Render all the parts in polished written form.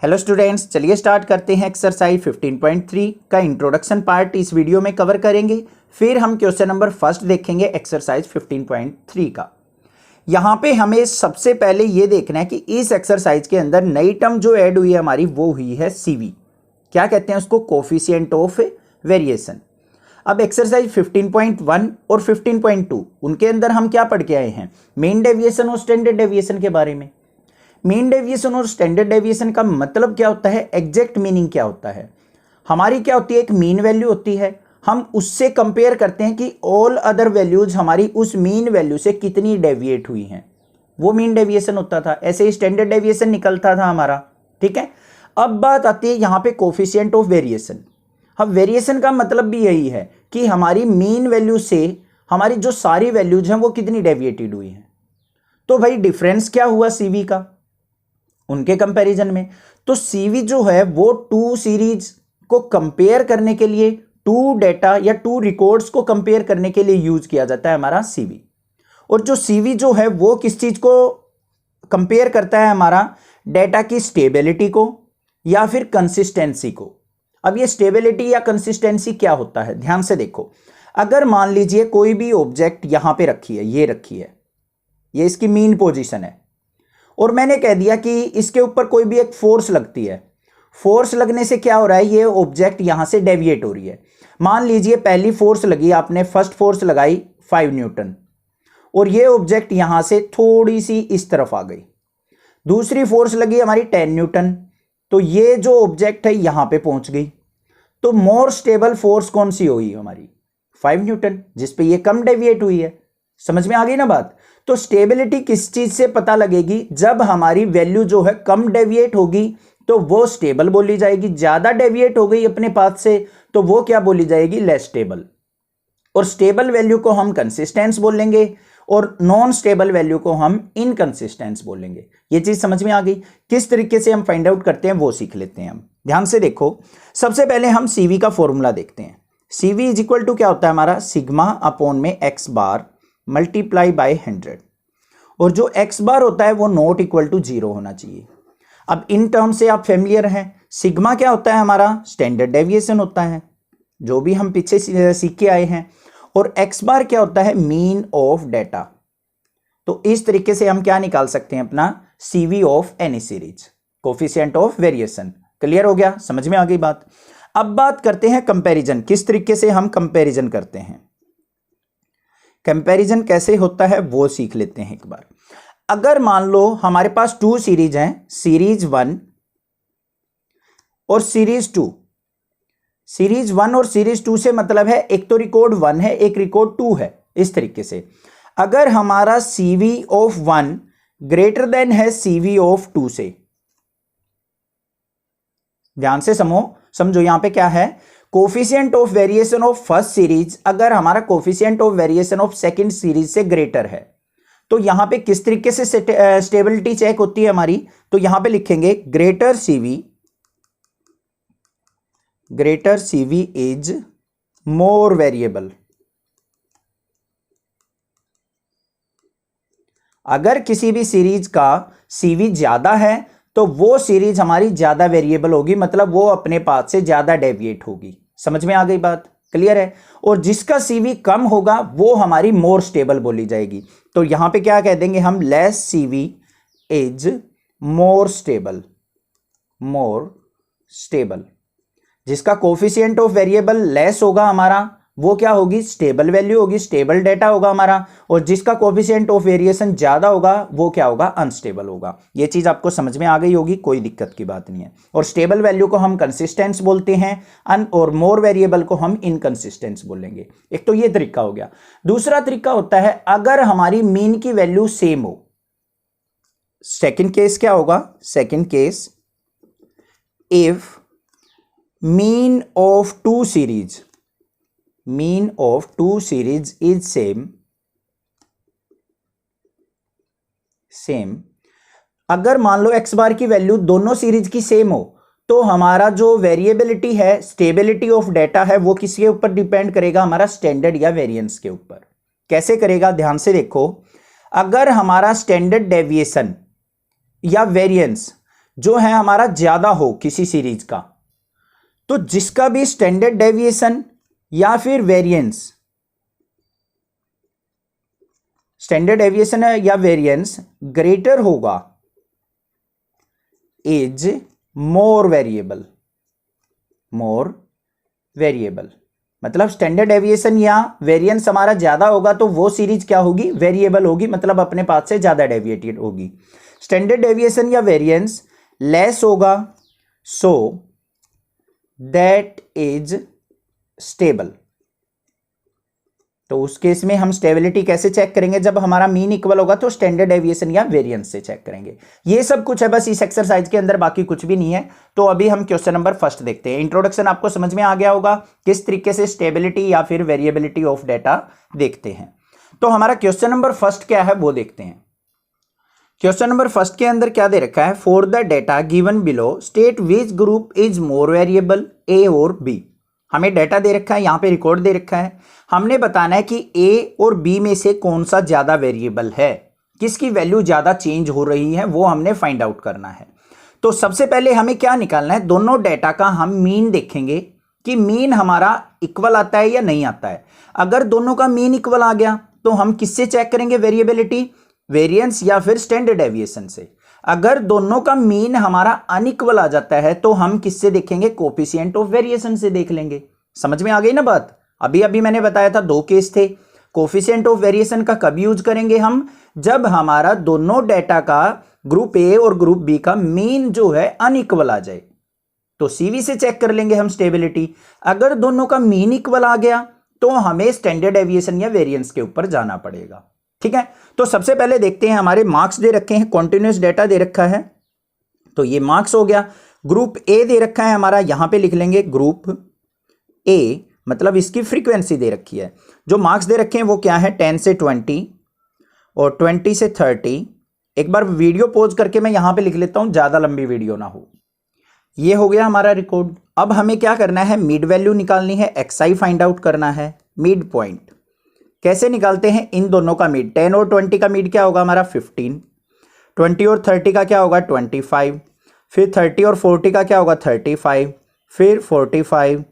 Hello students, चलिए start करते हैं। एक्सरसाइज 15.3 का इंट्रोडक्शन पार्ट इस वीडियो में कवर करेंगे। फिर हम क्वेश्चन नंबर फर्स्ट देखेंगे एक्सरसाइज 15.3 का। यहाँ पे हमें सबसे पहले ये देखना है कि इस एक्सरसाइज के अंदर नई टर्म जो ऐड हुई है हमारी वो हुई है सीवी। क्या कहते हैं उसको? Coefficient of variation. अब एक्सरसाइज 15.1 और 15.2 उनके अंदर हम क्या पढ़ के आए हैं? मीन डेविएशन और स्टैंडर्ड डेविएशन के बारे में। मीन डेविएशन और स्टैंडर्ड डेविएशन का मतलब क्या होता है, एग्जैक्ट मीनिंग क्या होता है? हमारी क्या होती है, एक मीन वैल्यू होती है, हम उससे कंपेयर करते हैं कि ऑल अदर वैल्यूज हमारी उस मीन वैल्यू से कितनी डेविएट हुई हैं, वो मीन डेविएशन होता था। ऐसे ही स्टैंडर्ड डेविएशन निकलता था हमारा। ठीक है, अब बात आती है यहाँ पे कोफिशिएंट ऑफ वेरिएशन। अब वेरिएशन का मतलब भी यही है कि हमारी मीन वैल्यू से हमारी जो सारी वैल्यूज हैं वो कितनी डेविएटेड हुई हैं। तो भाई डिफरेंस क्या हुआ सीवी का उनके कंपैरिजन में? तो सीवी जो है वो टू सीरीज को कंपेयर करने के लिए, टू डेटा या टू रिकॉर्ड्स को कंपेयर करने के लिए यूज किया जाता है हमारा सीवी। और जो सीवी जो है वो किस चीज को कंपेयर करता है? हमारा डेटा की स्टेबिलिटी को या फिर कंसिस्टेंसी को। अब ये स्टेबिलिटी या कंसिस्टेंसी क्या होता है, ध्यान से देखो। अगर मान लीजिए कोई भी ऑब्जेक्ट यहां पे रखी है, ये रखी है, ये इसकी मीन पोजीशन है, और मैंने कह दिया कि इसके ऊपर कोई भी एक फोर्स लगती है। फोर्स लगने से क्या हो रहा है, ये ऑब्जेक्ट यहां से डेविएट हो रही है। मान लीजिए पहली फोर्स लगी, आपने फर्स्ट फोर्स लगाई 5 न्यूटन, और ये ऑब्जेक्ट यहां से थोड़ी सी इस तरफ आ गई। दूसरी फोर्स लगी हमारी 10 न्यूटन, तो ये जो ऑब्जेक्ट है यहां पे पहुंच गई। तो मोर स्टेबल फोर्स कौन सी हुई हमारी? 5 न्यूटन, जिसपे ये कम डेविएट हुई है। समझ में आ गई ना बात? तो स्टेबिलिटी किस चीज से पता लगेगी? जब हमारी वैल्यू जो है कम डेविएट होगी तो वो स्टेबल बोली जाएगी, ज्यादा डेविएट हो गई अपने पाथ से तो वो क्या बोली जाएगी? Less stable. और स्टेबल वैल्यू को हम कंसिस्टेंस बोलेंगे और नॉन स्टेबल वैल्यू को हम इनकंसिस्टेंस बोलेंगे। ये चीज समझ में आ गई? किस तरीके से हम फाइंड आउट करते हैं वो सीख लेते हैं हम। ध्यान से देखो, सबसे पहले हम सीवी का फॉर्मूला देखते हैं। सीवी इज इक्वल टू क्या होता है हमारा? सिग्मा अपॉन में एक्स बार मल्टीप्लाई बाय 100, और जो x बार होता है वो नॉट इक्वल टू 0 होना चाहिए। अब इन टर्म से आप फेमिलियर हैं। सिग्मा क्या होता है हमारा? स्टैंडर्ड डेविएशन होता है, जो भी हम पीछे सीख के आए हैं। और x बार क्या होता है? Mean of data. तो इस तरीके से हम क्या निकाल सकते हैं? अपना CV of any series, coefficient of variation. Clear हो गया? समझ में आ गई बात? अब बात करते हैं कंपैरिजन। किस तरीके से हम कंपैरिजन करते हैं, कंपैरिजन कैसे होता है वो सीख लेते हैं एक बार। अगर मान लो हमारे पास टू सीरीज हैं, सीरीज 1 और सीरीज 2। सीरीज 1 और सीरीज 2 से मतलब है एक तो रिकॉर्ड 1 है, एक रिकॉर्ड 2 है। इस तरीके से अगर हमारा CV ऑफ 1 ग्रेटर देन है CV ऑफ 2 से, ध्यान से समझो यहां पे क्या है? Coefficient of variation of first series अगर हमारा coefficient of variation of second series से ग्रेटर है, तो यहां पे किस तरीके से स्टेबिलिटी चेक होती है हमारी? तो यहां पे लिखेंगे greater CV is more variable. अगर किसी भी सीरीज का CV ज्यादा है तो वो सीरीज हमारी ज्यादा वेरिएबल होगी, मतलब वो अपने पाथ से ज्यादा डेविएट होगी। समझ में आ गई बात? क्लियर है? और जिसका CV कम होगा वो हमारी मोर स्टेबल बोली जाएगी। तो यहां पे क्या कह देंगे हम? Less CV is more stable. जिसका कोफिशिएंट ऑफ वेरिएबल लेस होगा हमारा वो क्या होगी? स्टेबल वैल्यू होगी, स्टेबल डेटा होगा हमारा। और जिसका कोफिशिएंट ऑफ वेरिएशन ज्यादा होगा वो क्या होगा? अनस्टेबल होगा। ये चीज आपको समझ में आ गई होगी, कोई दिक्कत की बात नहीं है। और स्टेबल वैल्यू को हम कंसिस्टेंस बोलते हैं और मोर वेरिएबल को हम इनकंसिस्टेंस बोलेंगे। एक तो ये तरीका हो गया। दूसरा तरीका होता है अगर हमारी मीन की वैल्यू सेम हो। सेकंड केस क्या होगा? Second case, if mean of two series is same. अगर मान लो x बार की वैल्यू दोनों सीरीज की सेम हो तो हमारा जो वेरिएबिलिटी है, स्टेबिलिटी ऑफ डेटा है, वो किसके ऊपर डिपेंड करेगा? हमारा स्टैंडर्ड या वेरिएंस के ऊपर। कैसे करेगा? ध्यान से देखो, अगर हमारा स्टैंडर्ड डेविएशन या वेरिएंस जो है हमारा ज्यादा हो किसी सीरीज का, तो जिसका भी स्टैंडर्ड डेविएशन या फिर वेरिएंस, स्टैंडर्ड डेविएशन है या वेरिएंस ग्रेटर होगा is more variable, more variable. मतलब स्टैंडर्ड डेविएशन या वेरिएंस हमारा ज्यादा होगा तो वो सीरीज क्या होगी, वेरिएबल होगी, मतलब अपने पाथ से ज्यादा डेविएटेड होगी। स्टैंडर्ड डेविएशन या वेरिएंस लेस होगा, सो दैट इज स्टेबल। तो उस केस में हम स्टेबिलिटी कैसे चेक करेंगे, जब हमारा मीन इक्वल होगा तो स्टैंडर्ड डेविएशन या वेरिएंस से चेक करेंगे। ये सब कुछ है बस इस एक्सरसाइज के अंदर, बाकी कुछ भी नहीं है। तो अभी हम क्वेश्चन नंबर फर्स्ट देखते हैं। इंट्रोडक्शन आपको समझ में आ गया होगा, किस तरीके से स्टेबिलिटी या फिर वेरिएबिलिटी ऑफ डेटा देखते हैं। तो हमारा क्वेश्चन नंबर फर्स्ट क्या है वो देखते हैं। क्वेश्चन नंबर फर्स्ट के अंदर क्या दे रखा है, for the data given below state which group is more variable, A और बी। हमें डेटा दे रखा है, यहां पे रिकॉर्ड दे रखा है, हमने बताना है कि ए और बी में से कौन सा ज्यादा वेरिएबल है, किसकी वैल्यू ज्यादा चेंज हो रही है, वो हमने फाइंड आउट करना है। तो सबसे पहले हमें क्या निकालना है, दोनों डेटा का हम मीन देखेंगे कि मीन हमारा इक्वल आता है या नहीं आता है। अगर दोनों का मीन इक्वल आ गया तो हम किससे चेक करेंगे वेरिएबिलिटी, वेरिएंस या फिर स्टैंडर्ड डेविएशन से। अगर दोनों का मीन हमारा अनइक्वल आ जाता है तो हम किससे देखेंगे, कोफिशिएंट ऑफ वेरिएशन से देख लेंगे। समझ में आ गई ना बात। अभी अभी मैंने बताया था दो केस थे। कोफिशिएंट ऑफ वेरिएशन का कब यूज करेंगे हम, जब हमारा दोनों डेटा का ग्रुप ए और ग्रुप बी का मीन जो है अनइक्वल आ जाए, तो सीवी से चेक कर लेंगे हम स्टेबिलिटी। अगर दोनों का मीन इक्वल आ गया तो हमें स्टैंडर्ड डेविएशन या वेरिएंस के ऊपर जाना पड़ेगा। ठीक है, तो सबसे पहले देखते हैं, हमारे मार्क्स दे रखे हैं, कॉन्टिन्यूस डेटा दे रखा है, तो ये मार्क्स हो गया। ग्रुप ए दे रखा है हमारा, यहां पे लिख लेंगे ग्रुप ए, मतलब इसकी फ्रीक्वेंसी दे रखी है। जो मार्क्स दे रखे हैं वो क्या है, 10 से 20 और 20 से 30। एक बार वीडियो पॉज करके मैं यहां पे लिख लेता हूं, ज्यादा लंबी वीडियो ना हो। ये हो गया हमारा रिकॉर्ड। अब हमें क्या करना है, मिड वैल्यू निकालनी है, एक्सआई फाइंड आउट करना है, मिड पॉइंट। कैसे निकालते हैं, इन दोनों का मिड, 10 और 20 का मिड क्या होगा हमारा 15, 20 और 30 का क्या होगा 25, फिर 30 और 40 का क्या होगा 35, फिर 45,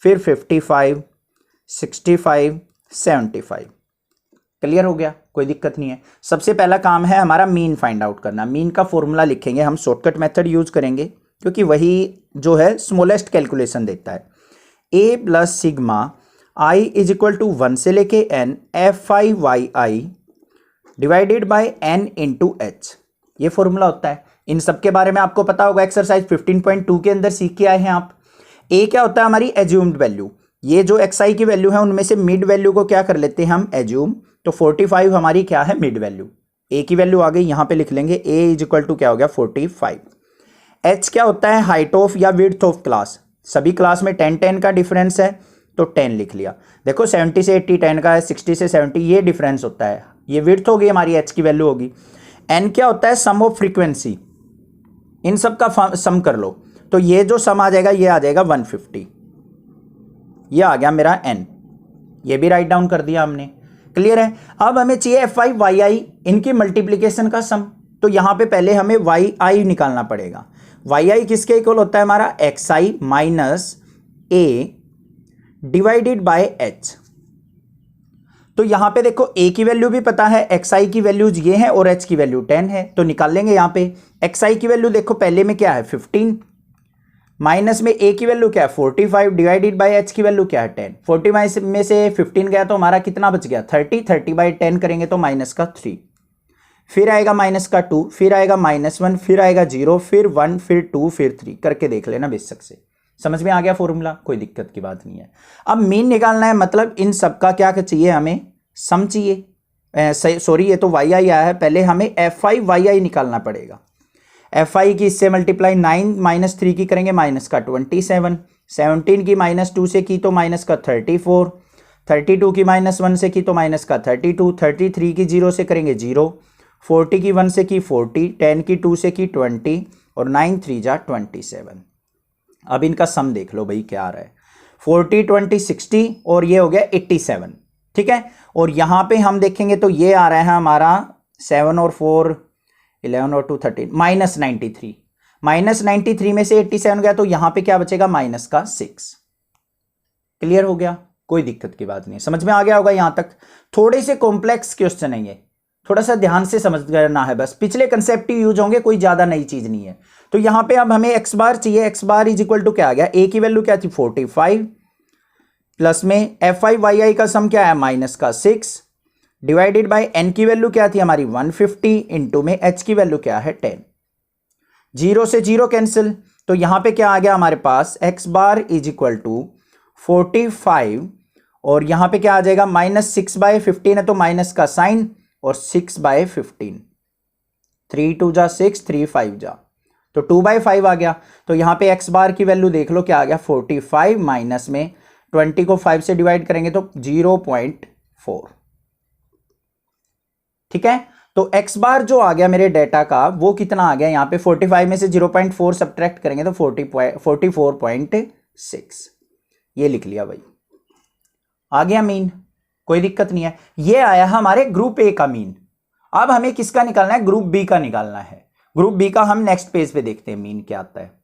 फिर 55, 65, 75। क्लियर हो गया, कोई दिक्कत नहीं है। सबसे पहला काम है हमारा मीन फाइंड आउट करना। मीन का फॉर्मूला लिखेंगे हम, शॉर्टकट मेथड यूज करेंगे क्योंकि वही जो है स्मॉलेस्ट कैलकुलेशन देता है। A plus sigma I is equal to 1 से लेके N F I Y I divided by N into H, ये फॉर्मूला होता है। इन सब के बारे में आपको पता होगा, एक्सरसाइज 15.2 के अंदर सीख के आए हैं आप। ए क्या होता है हमारी एज्यूम्ड वैल्यू, ये जो एक्स आई की वैल्यू है उनमें से मिड वैल्यू को क्या कर लेते हैं हम एज्यूम, तो 45 हमारी क्या है मिड वैल्यू, ए की वैल्यू आ गई, यहां पे लिख लेंगे ए इज इक्वल टू क्या हो गया 45। एच क्या होता है हाइट ऑफ या विड्थ ऑफ क्लास, सभी क्लास में 10-10 का डिफरेंस है तो 10 लिख लिया। देखो 70 से 80 10 का है, 60 से 70 ये डिफरेंस होता है, ये विड्थ होगी हमारी, एच की वैल्यू होगी। एन क्या होता है सम ऑफ फ्रीक्वेंसी, इन सब का सम कर लो, तो ये जो सम आ जाएगा ये आ जाएगा 150, ये आ गया मेरा एन, ये भी राइट डाउन कर दिया हमने। क्लियर है। अब हमें चाहिए एफ आई वाई आई, इनकी मल्टीप्लीकेशन का सम, तो यहां पे पहले हमें वाई आई निकालना पड़ेगा। वाई आई किसके इक्वल होता है हमारा x I minus A divided by H. तो यहां पे देखो ए की वैल्यू भी पता है, एक्स आई की वैल्यूज ये है और एच की वैल्यू 10 है, तो निकाल लेंगे यहां पे। एक्स आई की वैल्यू देखो पहले में क्या है 15, माइनस में ए की वैल्यू क्या है 45 डिवाइडेड बाय एच की वैल्यू क्या है 10। 40 में से 15 गया तो हमारा कितना बच गया 30, 30 बाई 10 करेंगे तो माइनस का 3, फिर आएगा माइनस का 2, फिर आएगा -1, फिर आएगा 0, फिर 1, फिर 2, फिर 3, करके देख लेना बेशक से। समझ में आ गया फॉर्मूला, कोई दिक्कत की बात नहीं है। अब मीन निकालना है, मतलब इन सबका क्या चाहिए हमें सम चाहिए, सॉरी ये तो वाई आई आया है, पहले हमें एफ आई वाई आई निकालना पड़ेगा। एफ आई की इससे मल्टीप्लाई 9 माइनस 3 की करेंगे माइनस का 27, 17 की -2 से की तो माइनस का 34, 32 की -1 से की तो माइनस का 32, 33 की 0 से करेंगे 0, 40 की 1 से की 40, 10 की 2 से की 20 और 9 3 जा 27। अब इनका सम देख लो भाई क्या आ रहा है, 40 20 60 और ये हो गया 87। ठीक है, और यहां पे हम देखेंगे तो ये आ रहा है हमारा 7 और 4 11 और 2 13 -93। -93 में से 87 गया तो यहां पे क्या बचेगा, माइनस का 6। क्लियर हो गया, कोई दिक्कत की बात नहीं, समझ में आ गया होगा यहां तक। थोड़े से कॉम्प्लेक्स क्वेश्चन है ये, थोड़ा सा ध्यान से समझ करना है, बस पिछले कंसेप्ट ही यूज होंगे, कोई ज्यादा नई चीज नहीं है। तो यहां पे अब हमें एक्स बार चाहिए, x bar is equal to क्या आ गया, ए की वैल्यू क्या थी 45, प्लस में एफ आई वाई आई का सम क्या है माइनस का 6, डिवाइडेड बाय एन की वैल्यू क्या थी हमारी 150, इंटू में एच की वैल्यू क्या है 10। 0 से 0 कैंसिल, तो यहां पे क्या आ गया हमारे पास, X bar is equal to 45 और यहां पे क्या आ जाएगा, -6/15 है तो माइनस का साइन और 6/15, 3 2 जा 6, 3 5 जा, तो 2/5 आ गया। तो यहां पे एक्स बार की वैल्यू देख लो क्या आ गया 45, माइनस में 20 को 5 से डिवाइड करेंगे तो 0.4। ठीक है, तो एक्स बार जो आ गया मेरे डेटा का वो कितना आ गया, यहां पे 45 में से 0.4 सब्ट्रैक्ट करेंगे तो 44.6, ये लिख लिया भाई, आ गया मीन, कोई दिक्कत नहीं है। ये आया हमारे ग्रुप ए का मीन। अब हमें किसका निकालना है, ग्रुप बी का निकालना है। ग्रुप बी का हम नेक्स्ट पेज पे देखते हैं मीन क्या आता है।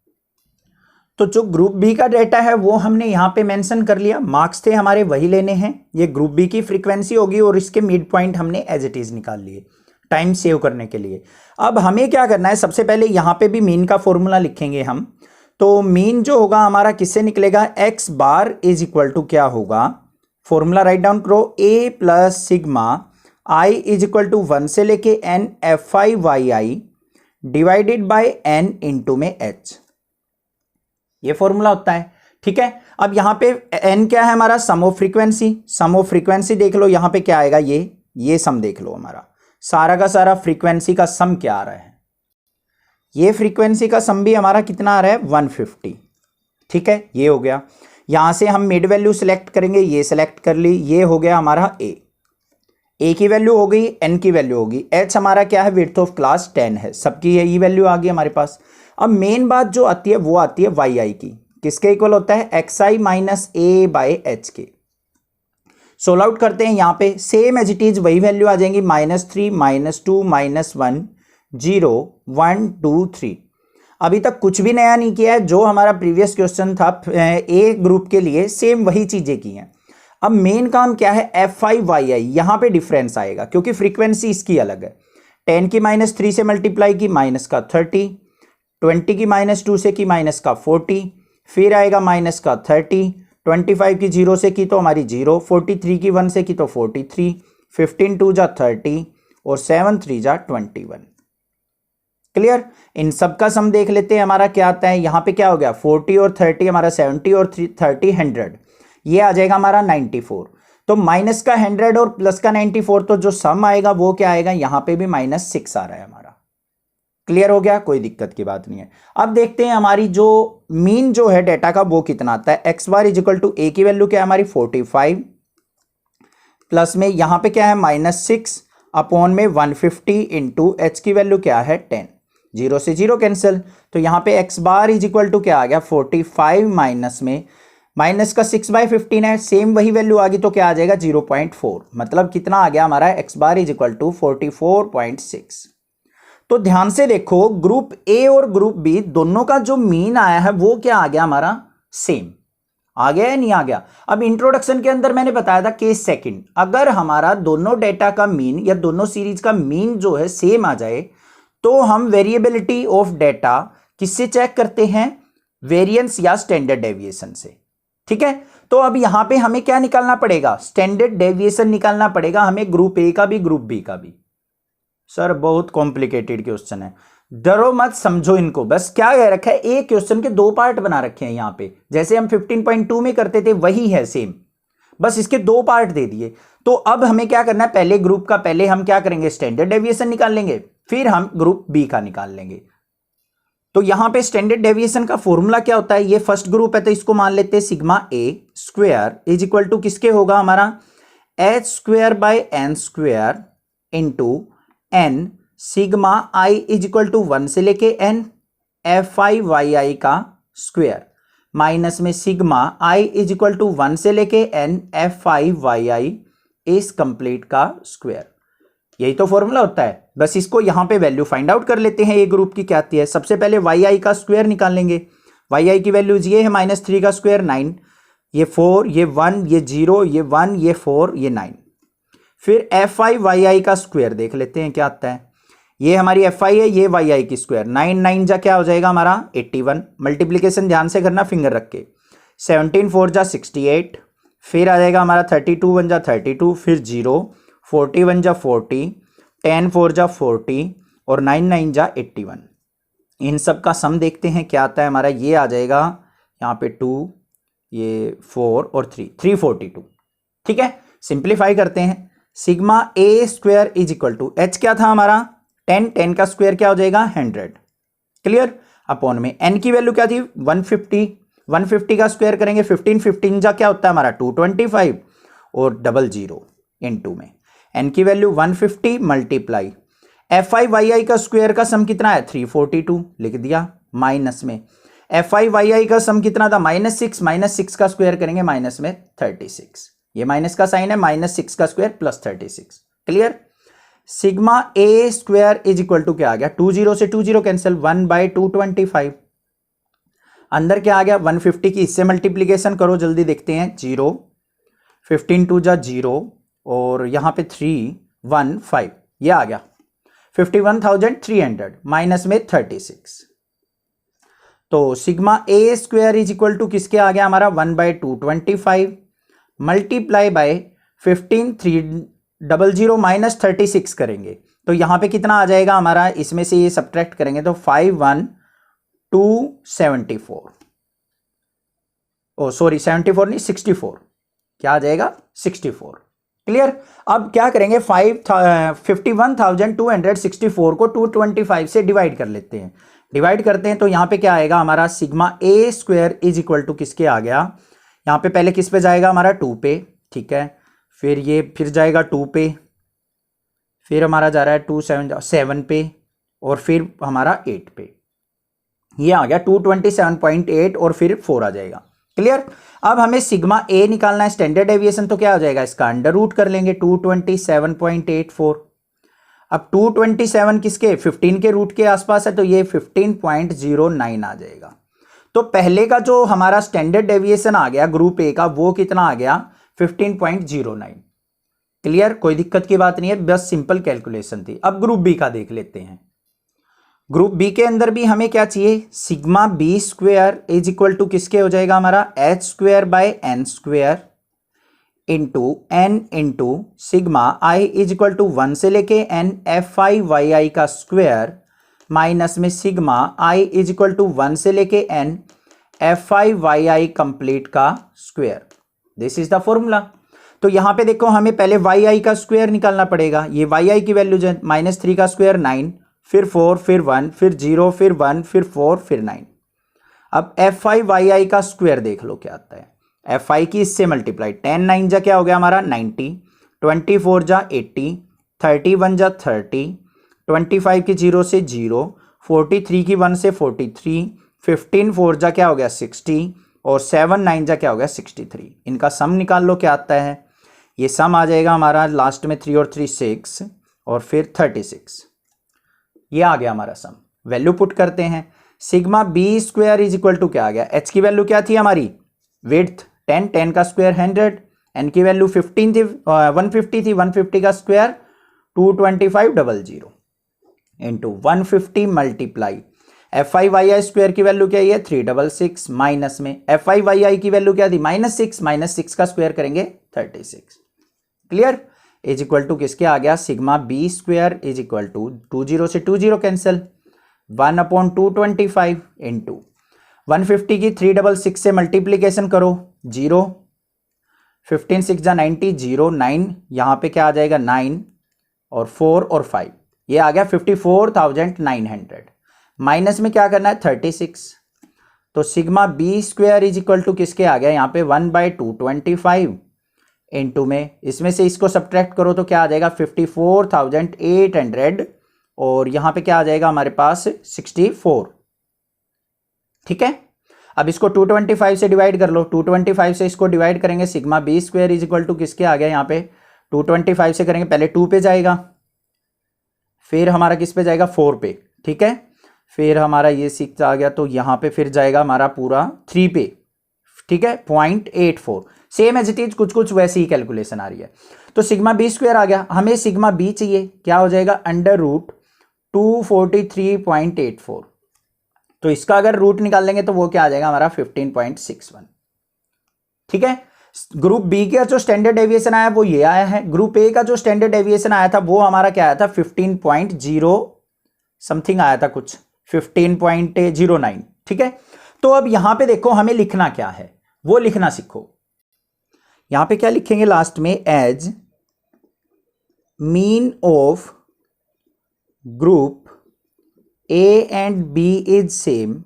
तो जो ग्रुप बी का डेटा है वो हमने यहां पे मेंशन कर लिया, मार्क्स थे हमारे वही लेने हैं, ये ग्रुप बी की फ्रीक्वेंसी होगी और इसके मिड पॉइंट हमने एज इट इज निकाल लिए टाइम सेव करने के लिए। अब हमें क्या करना है, सबसे पहले यहां पे भी मीन का फॉर्मूला लिखेंगे हम। तो मीन जो होगा हमारा किससे निकलेगा, X bar is equal to क्या होगा, फॉर्मूला राइट डाउन करो, A plus sigma I is equal to 1 से लेके N F I Y I divided by N into में एच, ये फॉर्मूला होता है। ठीक है, अब यहां पे एन क्या है हमारा, sum of frequency, sum of frequency देख लो यहां पे क्या आएगा, ये सम देख लो हमारा सारा का सारा फ्रीक्वेंसी का सम क्या आ रहा है, ये फ्रीक्वेंसी का सम भी हमारा कितना आ रहा है 150। ठीक है, ये हो गया। यहां से हम मिड वैल्यू सिलेक्ट करेंगे, ये सिलेक्ट कर ली, ये हो गया हमारा ए की वैल्यू हो गई, एन की वैल्यू होगी, एच हमारा क्या है विड्थ ऑफ क्लास 10 है, सबकी ये वैल्यू आ गई हमारे पास। अब मेन बात जो आती है वो आती है वाई आई की, किसके इक्वल होता है, x I minus A by H के। सोल्व आउट करते हैं, यहां पे सेम एज इट इज वही वैल्यू आ जाएंगी, -3 -2 -1 0 1 2 3। अभी तक कुछ भी नया नहीं किया है, जो हमारा प्रीवियस क्वेश्चन था ए ग्रुप के लिए सेम वही चीजें की हैं। अब मेन काम क्या है, एफ आई वाई आई, यहां पे डिफरेंस आएगा क्योंकि फ्रीक्वेंसी इसकी अलग है। 10 की -3 से मल्टीप्लाई की माइनस का 30, 20 की -2 से की माइनस का 40, फिर आएगा माइनस का 30, 25 की 0 से की तो हमारी 0, 43 की 1 से की तो 43, 15 2 जा 30 और 7 3 जा 21। क्लियर, इन सब का सम देख लेते हैं हमारा क्या आता है। यहां पे क्या हो गया 40 और 30 हमारा 70 और 30 100, ये आ जाएगा हमारा 94। तो माइनस का 100 और प्लस का 94, तो जो सम आएगा वो क्या आएगा, यहां पे भी -6 आ रहा है हमारा। क्लियर हो गया, कोई दिक्कत की बात नहीं है। अब देखते हैं हमारी जो मीन जो है डेटा का वो कितना आता है। X bar is equal to A की वैल्यू क्या है हमारी 45, प्लस में यहां पे क्या है -6 अपॉन में 150 इंटू एच की वैल्यू क्या है 10, 0 से 0 कैंसिल, तो यहां पे x bar is equal to क्या आ गया 45 माइनस में माइनस का 6/15 है, सेम वही वैल्यू आ गई तो क्या आ जाएगा 0.4, मतलब कितना आ गया हमारा x bar is equal to 44.6। तो ध्यान से देखो, ग्रुप ए और ग्रुप बी दोनों का जो मीन आया है वो क्या आ गया हमारा सेम आ गया या नहीं आ गया। अब इंट्रोडक्शन के अंदर मैंने बताया था केस सेकंड, अगर हमारा दोनों डेटा का मीन या दोनों सीरीज का मीन जो है सेम आ जाए तो हम वेरिएबिलिटी ऑफ डेटा किससे चेक करते हैं, वेरिएंस या स्टैंडर्ड डेविएशन से। ठीक है, तो अब यहां पे हमें क्या निकालना पड़ेगा, स्टैंडर्ड डेविएशन निकालना पड़ेगा हमें, ग्रुप ए का भी ग्रुप बी का भी। सर बहुत कॉम्प्लिकेटेड क्वेश्चन है, डरो मत, समझो इनको। बस क्या कह रखा है, एक क्वेश्चन के 2 पार्ट बना रखे हैं यहां पे, जैसे हम 15.2 में करते थे वही है सेम, बस इसके 2 पार्ट दे दिए। तो अब हमें क्या करना है, पहले ग्रुप का पहले हम क्या करेंगे स्टैंडर्ड डेविएशन निकाल लेंगे, फिर हम ग्रुप बी का निकाल लेंगे। तो यहां पे स्टैंडर्ड डेविएशन का फॉर्मूला क्या होता है, ये फर्स्ट ग्रुप है तो इसको मान लेते हैं sigma a square is equal to किसके होगा हमारा H square by N square into n sigma I is equal to 1 से लेके एन एफ आई वाई आई का स्क्वायर माइनस में sigma I is equal to 1 से लेके N F I Y i इस कंप्लीट का स्क्वायर। यही तो फॉर्मूला होता है। बस इसको यहाँ पे वैल्यू फाइंड आउट कर लेते हैं, ये ग्रुप की क्या आती है। सबसे पहले वाई आई का स्क्वायर निकाल लेंगे। वाई आई की वैल्यूज ये है -3 का स्क्वायर 9, ये 4, ये 1, ये 0, ये 1, ये 4, ये 9। फिर एफ आई वाई आई का स्क्वायर देख लेते हैं क्या आता है। ये हमारी एफ आई है, ये वाई आई की स्क्वायर। 9 9 जा क्या हो जाएगा हमारा 81। मल्टीप्लीकेशन ध्यान से करना फिंगर रख के। 17 4 जा 68, फिर आ जाएगा हमारा 32 1 जा 32, फिर 0, 41 जा 40, 10 4 जा 40 और 9 9 जा 81। इन सब का सम देखते हैं क्या आता है हमारा। ये आ जाएगा यहाँ पे 2, ये 4 और 3, 342। ठीक है, सिंप्लीफाई करते हैं। Sigma a square is equal to h क्या था हमारा 10, 10 का स्क्वायर क्या हो जाएगा 100। क्लियर, अपॉन में एन की वैल्यू क्या थी 150, 150 का स्क्वायर करेंगे 15, 15 जा क्या होता है हमारा 225 और 00 इनटू में एन की value 150 multiply F I Y आई का स्क्वायर का सम कितना है 342 लिख दिया, माइनस में एफ आई वाई आई का सम कितना था -6, -6 का स्क्वायर करेंगे माइनस में 36। ये माइनस का साइन है, -6 का square plus 36। Clear, sigma a square is equal to क्या आ गया 20 से 20 कैंसिल 1/225। अंदर क्या आ गया 150 की इससे मल्टीप्लीकेशन करो जल्दी देखते हैं 0, 15 2 जा 0 और यहाँ पे 3 1 5, ये आ गया 51,300 माइनस में 36। तो sigma a square is equal to किसके आ गया हमारा 1/225 मल्टीप्लाई बाय 15,300 माइनस 36 करेंगे तो यहाँ पे कितना आ जाएगा हमारा, इसमें से ये सब्ट्रैक्ट करेंगे तो 51,274, ओ सॉरी 74 नहीं 64, क्या आ जाएगा 64। क्लियर, अब क्या करेंगे 51,264 को 225 से डिवाइड कर लेते हैं। डिवाइड करते हैं तो यहाँ पे क्या आएगा हमारा sigma a square is equal to किसके आ गया, यहाँ पे पहले किस पे जाएगा हमारा 2 पे, ठीक है, फिर ये फिर जाएगा 2 पे, फिर हमारा जा रहा है 2 7 पे और फिर हमारा 8 पे, ये आ गया 227.8 और फिर 4 आ जाएगा। क्लियर, अब हमें सिग्मा ए निकालना है स्टैंडर्ड डेविएशन तो क्या हो जाएगा इसका अंडर रूट कर लेंगे 227.84। अब 227 किसके 15 के रूट के आसपास है तो ये 15.09 आ जाएगा। तो पहले का जो हमारा स्टैंडर्ड डेविएशन आ गया ग्रुप ए का वो कितना आ गया 15.09। क्लियर, कोई दिक्कत की बात नहीं है, बस सिंपल कैलकुलेशन थी। अब ग्रुप बी का देख लेते हैं। ग्रुप बी के अंदर भी हमें क्या चाहिए sigma B square is equal to किसके हो जाएगा हमारा H square by N square into N into sigma I is equal to 1 से लेके एन एफ आई वाई आई का स्क्वायर माइनस में sigma I is equal to 1 से लेके N F I Y I complete का square. This is the formula. तो यहां पे देखो हमें पहले वाई आई का स्क्वायर निकालना पड़ेगा। ये वाई आई की वैल्यू जो -3 का स्क्वायर 9, फिर 4, फिर 1, फिर 0, फिर 1, फिर 4, फिर 9। अब एफ आई वाई आई का स्क्वायर देख लो क्या आता है। एफ आई की इससे मल्टीप्लाई 10 9 जा क्या हो गया हमारा 90, 24 जा 80, 31 जा 30, 25 की 0 से 0, 43 की 1 से 43, 15 4 जा क्या हो गया 60 और 7 9 जा क्या हो गया 63। इनका सम निकाल लो क्या आता है। ये सम आ जाएगा हमारा लास्ट में 3 और 3 6 और फिर 36। ये आ गया हमारा सम। वैल्यू पुट करते हैं sigma B square is equal to क्या आ गया एच की वैल्यू क्या थी हमारी विड्थ 10, 10 का स्क्वायर 100, एन की वैल्यू 15 थी 150 थी 150 का square 225 into 150 multiply F I Y i square की वैल्यू क्या है 366 माइनस में एफ आई वाई आई की वैल्यू क्या थी -6 का स्क्वायर करेंगे 36। क्लियर, इज इक्वल टू किसके आ गया sigma B square is equal to 20 से 20 कैंसिल 1/225 इंटू 150 की 366 से मल्टीप्लीकेशन करो 0, 15 6 जा 90, 0 9 यहाँ पे क्या आ जाएगा 9 और 4 और 5, ये आ गया 54,900 माइनस में क्या करना है 36। तो sigma B square is equal to किसके आ गया यहाँ पे 1/225 इंटू में इसमें से इसको सब्ट्रैक्ट करो तो क्या आ जाएगा 54,800 और यहाँ पे क्या आ जाएगा हमारे पास 64। ठीक है, अब इसको 225 से डिवाइड कर लो। 225 से इसको डिवाइड करेंगे sigma B square is equal to किसके आ गया यहाँ पे 225 से करेंगे पहले 2 पे जाएगा फिर हमारा किस पे जाएगा 4 पे, ठीक है, फिर हमारा ये 6 आ गया तो यहाँ पे फिर जाएगा हमारा पूरा 3 पे, ठीक है, 0.84, सेम एज इट इज, कुछ कुछ वैसी ही कैलकुलेशन आ रही है। तो सिग्मा बी स्क्वायर आ गया, हमें सिग्मा बी चाहिए, क्या हो जाएगा अंडर रूट 243.84, तो इसका अगर रूट निकाल लेंगे तो वो क्या आ जाएगा हमारा 15.61, ठीक है। ग्रुप बी का जो स्टैंडर्ड डेविएशन आया वो ये आया है, ग्रुप ए का जो स्टैंडर्ड डेविएशन आया था वो हमारा क्या आया था 15.0 समथिंग आया था, कुछ 15.09, ठीक है। तो अब यहां पे देखो हमें लिखना क्या है, वो लिखना सीखो। यहां पे क्या लिखेंगे लास्ट में, as mean of group a and b is same,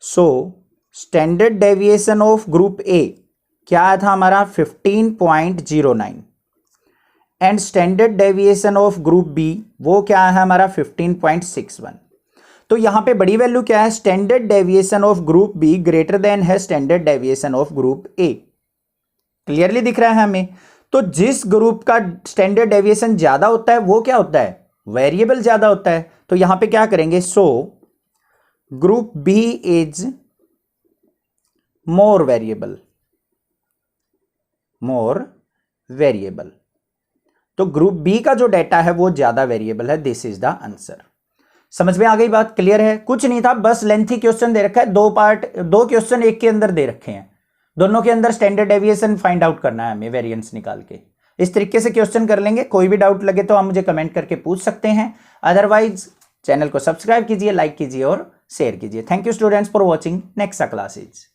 so standard deviation of group a क्या आया था हमारा 15.09 and standard deviation of group b वो क्या है हमारा 15.61। तो यहां पे बड़ी वैल्यू क्या है, standard deviation of group B greater than है standard deviation of group A, clearly दिख रहा है हमें। तो जिस ग्रुप का स्टैंडर्ड डेविएशन ज्यादा होता है वो क्या होता है, वेरिएबल ज्यादा होता है। तो यहां पे क्या करेंगे, so group b is more variable, more variable, तो ग्रुप बी का जो डेटा है वो ज्यादा वेरिएबल है, दिस इज द आंसर। समझ में आ गई बात, क्लियर है, कुछ नहीं था, बस लेंथी क्वेश्चन दे रखा है, दो पार्ट, दो क्वेश्चन एक के अंदर दे रखे हैं, दोनों के अंदर स्टैंडर्ड डेविएशन फाइंड आउट करना है हमें, वेरिएंस निकाल के। इस तरीके से क्वेश्चन कर लेंगे, कोई भी डाउट लगे तो आप मुझे कमेंट करके पूछ सकते हैं, अदरवाइज चैनल को सब्सक्राइब कीजिए, लाइक कीजिए और शेयर कीजिए। Thank you students for watching, next classes.